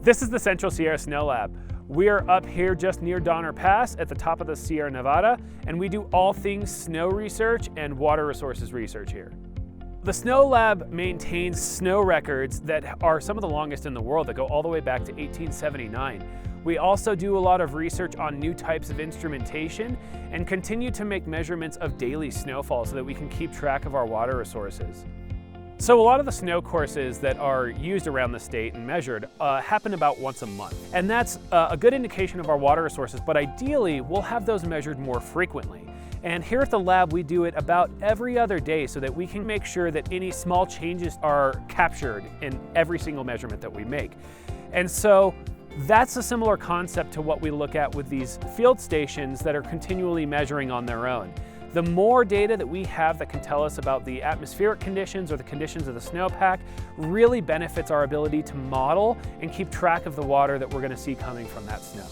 This is the Central Sierra Snow Lab. We are up here just near Donner Pass at the top of the Sierra Nevada, and we do all things snow research and water resources research here. The Snow Lab maintains snow records that are some of the longest in the world that go all the way back to 1879. We also do a lot of research on new types of instrumentation and continue to make measurements of daily snowfall so that we can keep track of our water resources. So a lot of the snow courses that are used around the state and measured happen about once a month. And that's a good indication of our water resources, but ideally we'll have those measured more frequently. And here at the lab, we do it about every other day so that we can make sure that any small changes are captured in every single measurement that we make. And so that's a similar concept to what we look at with these field stations that are continually measuring on their own. The more data that we have that can tell us about the atmospheric conditions or the conditions of the snowpack really benefits our ability to model and keep track of the water that we're going to see coming from that snow.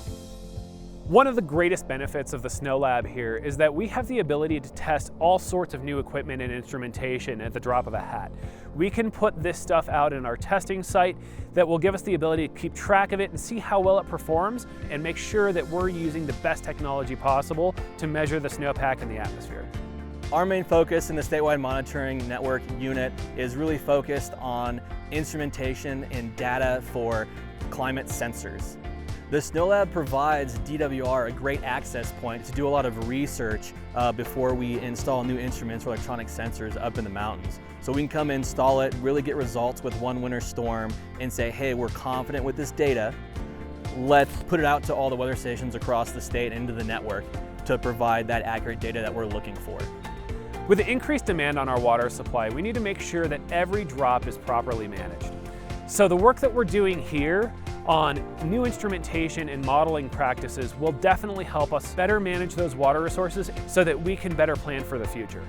One of the greatest benefits of the Snow Lab here is that we have the ability to test all sorts of new equipment and instrumentation at the drop of a hat. We can put this stuff out in our testing site that will give us the ability to keep track of it and see how well it performs and make sure that we're using the best technology possible to measure the snowpack in the atmosphere. Our main focus in the Statewide Monitoring Network unit is really focused on instrumentation and data for climate sensors. The Snow Lab provides DWR a great access point to do a lot of research before we install new instruments or electronic sensors up in the mountains. So we can come install it, really get results with one winter storm and say, hey, we're confident with this data. Let's put it out to all the weather stations across the state and into the network to provide that accurate data that we're looking for. With the increased demand on our water supply, we need to make sure that every drop is properly managed. So the work that we're doing here on new instrumentation and modeling practices will definitely help us better manage those water resources so that we can better plan for the future.